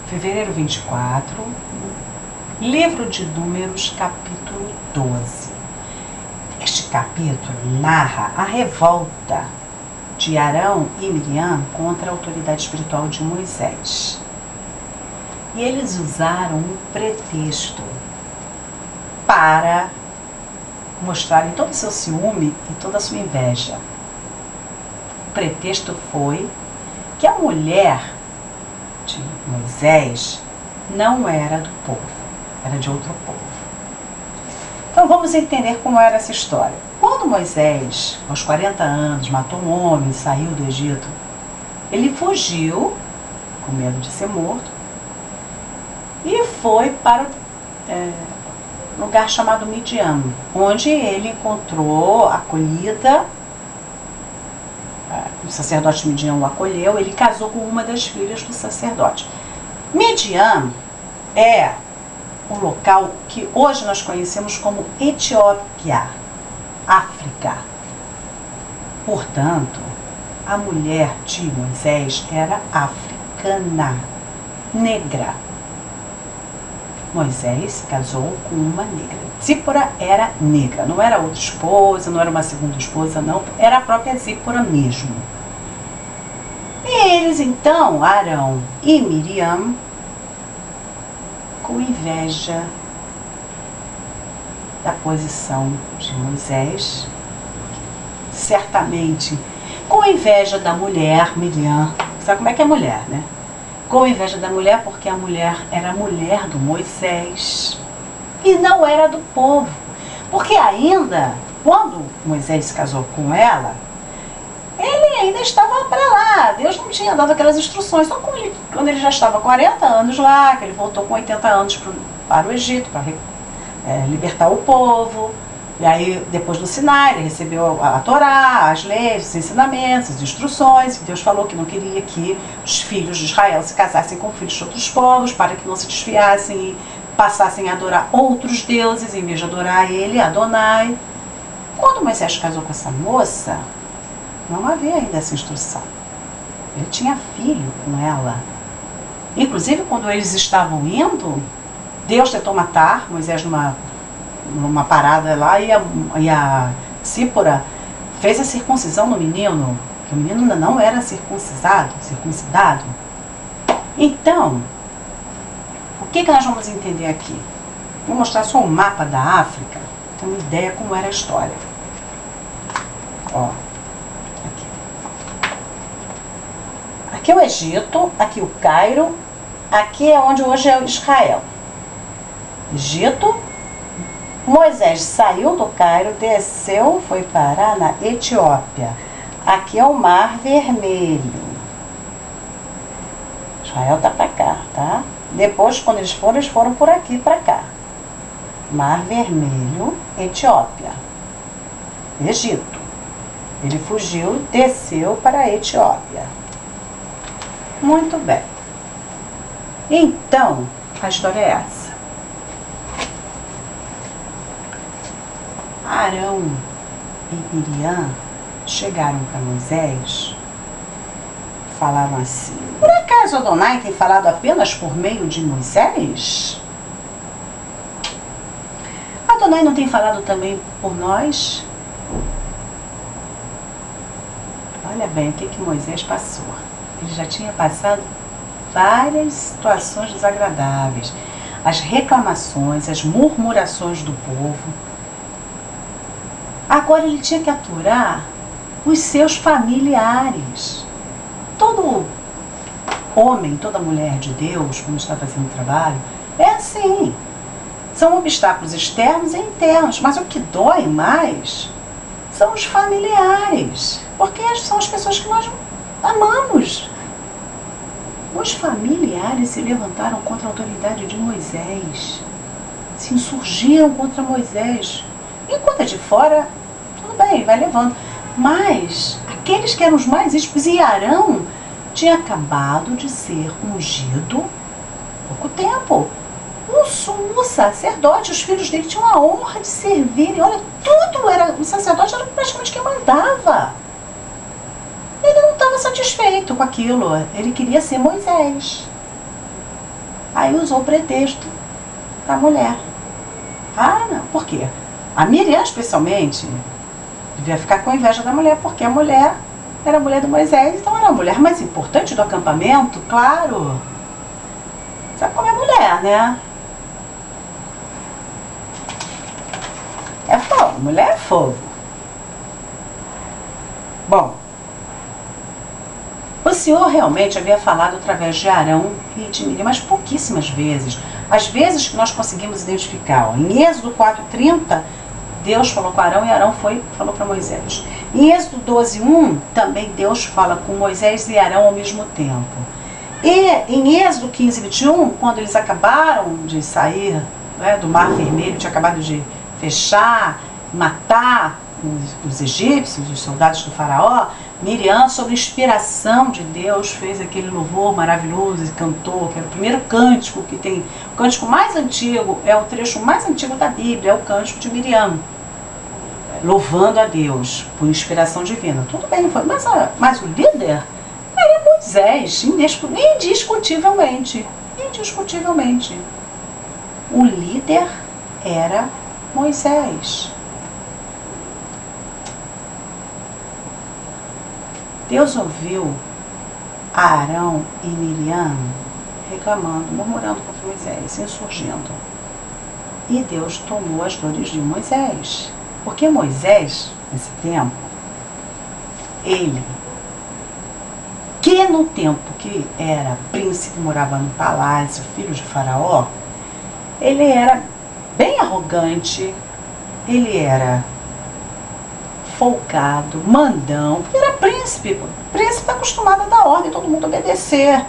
fevereiro 24, livro de Números, capítulo 12. Este capítulo narra a revolta de Arão e Miriam contra a autoridade espiritual de Moisés. E eles usaram um pretexto para mostrarem todo o seu ciúme e toda a sua inveja. O pretexto foi que a mulher de Moisés não era do povo, era de outro povo. Então vamos entender como era essa história. Quando Moisés, aos 40 anos, matou um homem e saiu do Egito, ele fugiu, com medo de ser morto, e foi para um lugar chamado Midian, onde ele encontrou acolhida. O sacerdote Midian o acolheu, ele casou com uma das filhas do sacerdote. Midian é o local que hoje nós conhecemos como Etiópia, África. Portanto, a mulher de Moisés era africana, negra. Moisés se casou com uma negra. Zípora era negra, não era outra esposa, não era uma segunda esposa, não, era a própria Zípora mesmo. E eles então, Arão e Miriam, com inveja da posição de Moisés, certamente com inveja da mulher, Miriam, sabe como é que é mulher, né? Com inveja da mulher, porque a mulher era a mulher do Moisés e não era do povo. Porque ainda, quando Moisés se casou com ela, ele ainda estava para lá. Deus não tinha dado aquelas instruções. Só quando ele já estava 40 anos lá, que ele voltou com 80 anos para o Egito, para libertar o povo. E aí, depois do Sinai, ele recebeu a Torá, as leis, os ensinamentos, as instruções. Deus falou que não queria que os filhos de Israel se casassem com filhos de outros povos, para que não se desfiassem e passassem a adorar outros deuses, em vez de adorar ele, Adonai. Quando Moisés casou com essa moça, não havia ainda essa instrução. Ele tinha filho com ela. Inclusive, quando eles estavam indo, Deus tentou matar Moisés numa parada lá, e a Zípora fez a circuncisão no menino, que o menino ainda não era circuncidado. Então, o que nós vamos entender aqui? Vou mostrar só um mapa da África, ter uma ideia como era a história. Ó, aqui é o Egito, aqui o Cairo, aqui é onde hoje é Israel. Egito. Moisés saiu do Cairo, desceu, foi parar na Etiópia. Aqui é o Mar Vermelho. Israel está para cá, tá? Depois, quando eles foram por aqui para cá. Mar Vermelho, Etiópia. Egito. Ele fugiu, desceu para a Etiópia. Muito bem. Então, a história é essa. Arão e Miriam chegaram para Moisés, falaram assim: por acaso Adonai tem falado apenas por meio de Moisés? Adonai não tem falado também por nós? Olha bem o que Moisés passou. Ele já tinha passado várias situações desagradáveis, as reclamações, as murmurações do povo. Agora ele tinha que aturar os seus familiares. Todo homem, toda mulher de Deus, quando está fazendo o trabalho, é assim. São obstáculos externos e internos, mas o que dói mais são os familiares, porque são as pessoas que nós amamos. Os familiares se levantaram contra a autoridade de Moisés, se insurgiram contra Moisés. Enquanto é de fora, tudo bem, vai levando. Mas aqueles que eram os mais íntimos, e Arão tinha acabado de ser ungido há pouco tempo. Um sumo sacerdote, os filhos dele tinham a honra de servirem. Olha, tudo era, o sacerdote era praticamente quem mandava. Ele não estava satisfeito com aquilo, ele queria ser Moisés. Aí usou o pretexto da mulher. Ah, não, por quê? A Miriam, especialmente, devia ficar com inveja da mulher, porque a mulher era a mulher do Moisés, então era a mulher mais importante do acampamento, claro. Sabe como é mulher, né? É fogo, mulher é fogo. Bom, o Senhor realmente havia falado através de Arão e de Miriam, mas pouquíssimas vezes. As vezes que nós conseguimos identificar, ó, em Êxodo 4:30, Deus falou com Arão e Arão falou para Moisés. Em Êxodo 12:1, também Deus fala com Moisés e Arão ao mesmo tempo. E em Êxodo 15:21, quando eles acabaram de sair, né, do Mar Vermelho, tinha acabado de fechar, matar os egípcios, os soldados do faraó, Miriam, sob inspiração de Deus, fez aquele louvor maravilhoso e cantou, que era o primeiro cântico que tem. O cântico mais antigo, é o trecho mais antigo da Bíblia, é o cântico de Miriam, louvando a Deus por inspiração divina. Tudo bem, foi, mas o líder era Moisés, indiscutivelmente. Indiscutivelmente. O líder era Moisés. Deus ouviu Arão e Miriam reclamando, murmurando contra Moisés, insurgindo. E Deus tomou as dores de Moisés. Porque Moisés, nesse tempo, ele, que no tempo que era príncipe, morava no palácio, filho de Faraó, ele era bem arrogante, ele era folgado, mandão, porque era príncipe. O príncipe está acostumado a dar ordem, todo mundo obedecer.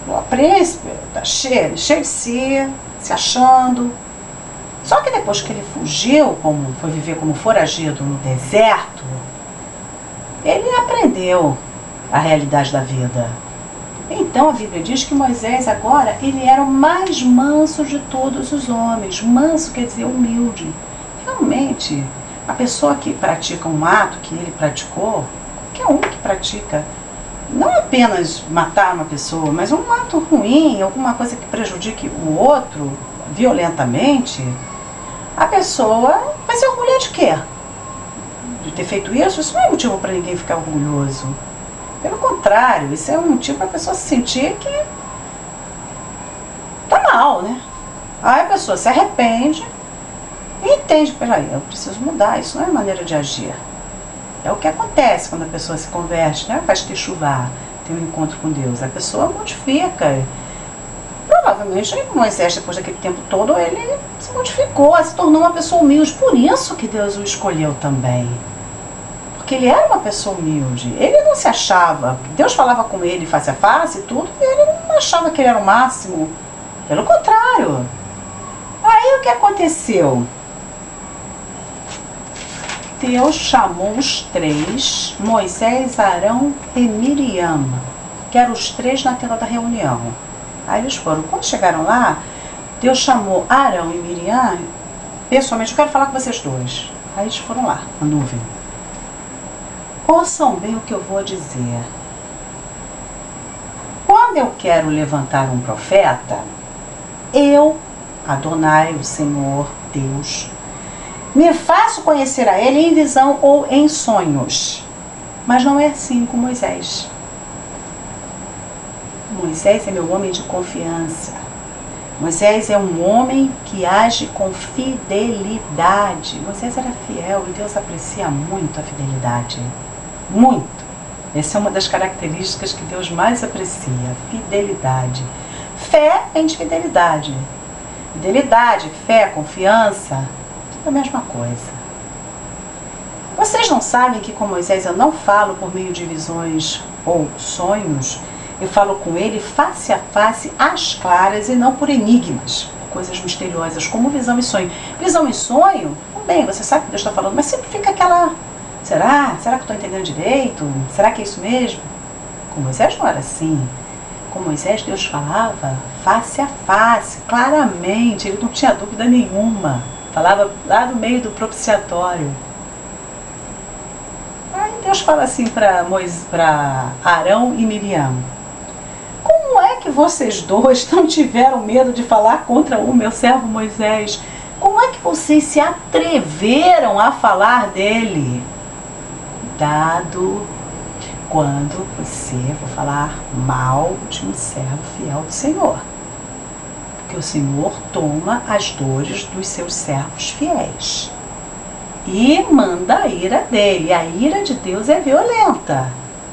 O príncipe está cheio de si, se achando. Só que depois que ele fugiu, foi viver como foragido no deserto, ele aprendeu a realidade da vida. Então a Bíblia diz que Moisés agora, ele era o mais manso de todos os homens. Manso quer dizer humilde. Realmente, a pessoa que pratica um ato que ele praticou, qualquer um que pratica, não apenas matar uma pessoa, mas um ato ruim, alguma coisa que prejudique o outro violentamente, a pessoa vai se orgulhar de quê? De ter feito isso? Isso não é motivo para ninguém ficar orgulhoso. Pelo contrário, isso é um motivo para a pessoa se sentir que tá mal, né? Aí a pessoa se arrepende e entende, peraí, eu preciso mudar, isso não é maneira de agir. É o que acontece quando a pessoa se converte, né? Faz techuvá, tem um encontro com Deus. A pessoa modifica. Provavelmente Moisés, depois daquele tempo todo, ele se modificou, se tornou uma pessoa humilde. Por isso que Deus o escolheu também. Porque ele era uma pessoa humilde. Ele não se achava. Deus falava com ele face a face e tudo, e ele não achava que ele era o máximo. Pelo contrário. Aí o que aconteceu? Deus chamou os três, Moisés, Arão e Miriam, que eram os três na tenda da reunião. Aí eles foram. Quando chegaram lá, Deus chamou Arão e Miriam, pessoalmente, eu quero falar com vocês dois. Aí eles foram lá, na nuvem. Ouçam bem o que eu vou dizer. Quando eu quero levantar um profeta, eu, Adonai, o Senhor, Deus, me faço conhecer a ele em visão ou em sonhos. Mas não é assim com Moisés. Moisés é meu homem de confiança. Moisés é um homem que age com fidelidade. Moisés era fiel e Deus aprecia muito a fidelidade. Muito. Essa é uma das características que Deus mais aprecia, fidelidade. Fé vem de fidelidade. Fidelidade, fé, confiança, tudo a mesma coisa. Vocês não sabem que com Moisés eu não falo por meio de visões ou sonhos? Eu falo com ele face a face, às claras, e não por enigmas, coisas misteriosas, como visão e sonho. Visão e sonho, bem, você sabe que Deus está falando, mas sempre fica aquela... Será? Será que eu estou entendendo direito? Será que é isso mesmo? Com Moisés não era assim. Com Moisés Deus falava face a face, claramente, ele não tinha dúvida nenhuma. Falava lá no meio do propiciatório. Aí Deus fala assim para Arão e Miriam: como é que vocês dois não tiveram medo de falar contra o meu servo Moisés? Como é que vocês se atreveram a falar dele? Cuidado quando você for falar mal de um servo fiel do Senhor. Porque o Senhor toma as dores dos seus servos fiéis e manda a ira dele. A ira de Deus é violenta.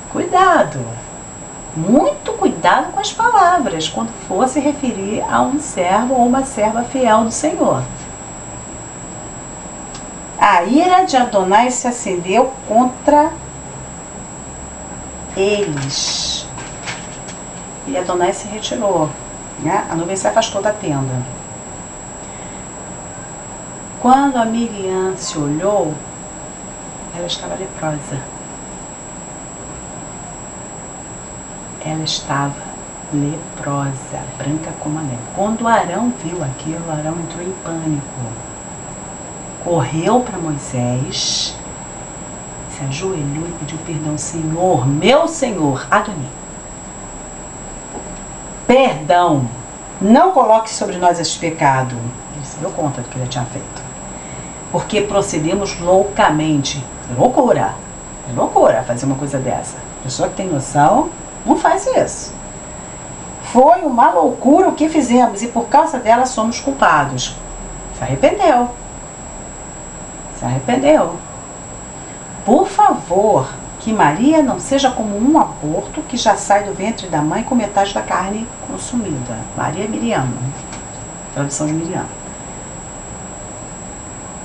Cuidado. Muito cuidado com as palavras quando for se referir a um servo ou uma serva fiel do Senhor. A ira de Adonai se acendeu contra eles. E Adonai se retirou, né? A nuvem se afastou da tenda. Quando a Miriam se olhou, ela estava leprosa. Ela estava leprosa, branca como a neve. Quando Arão viu aquilo, Arão entrou em pânico. Correu para Moisés, se ajoelhou e pediu perdão. Senhor, meu Senhor, Adoni, perdão, não coloque sobre nós este pecado. Ele se deu conta do que ele tinha feito. Porque procedemos loucamente. É loucura fazer uma coisa dessa. A pessoa que tem noção não faz isso. Foi uma loucura o que fizemos e por causa dela somos culpados. Se arrependeu. Por favor, que Maria não seja como um aborto que já sai do ventre da mãe com metade da carne consumida. Maria Miriam, tradução de Miriam.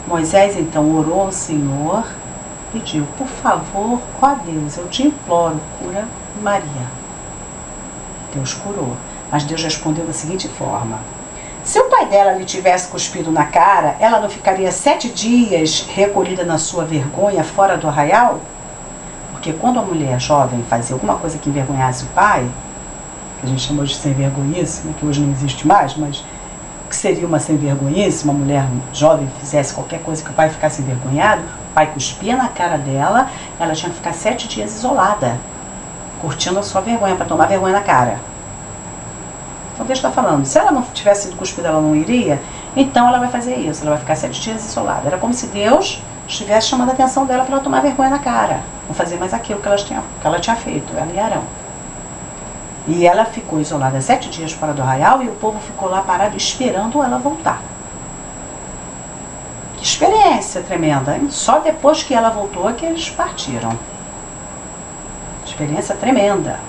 Moisés então orou ao Senhor, pediu, por favor, ó Deus, eu te imploro, cura Maria. Deus curou, mas Deus respondeu da seguinte forma: se o pai dela lhe tivesse cuspido na cara, ela não ficaria 7 dias recolhida na sua vergonha fora do arraial? Porque quando a mulher jovem fazia alguma coisa que envergonhasse o pai, que a gente chamou de sem vergonhice, né, que hoje não existe mais, mas o que seria uma sem vergonhice, uma mulher jovem fizesse qualquer coisa que o pai ficasse envergonhado, o pai cuspia na cara dela, ela tinha que ficar 7 dias isolada, curtindo a sua vergonha, para tomar vergonha na cara. Então Deus está falando, se ela não tivesse sido cuspida, ela não iria, então ela vai fazer isso, ela vai ficar 7 dias isolada. Era como se Deus estivesse chamando a atenção dela para ela tomar vergonha na cara, não fazer mais aquilo que ela tinha feito, ela e Arão. E ela ficou isolada 7 dias fora do arraial e o povo ficou lá parado esperando ela voltar. Que experiência tremenda, hein? Só depois que ela voltou é que eles partiram. Experiência tremenda.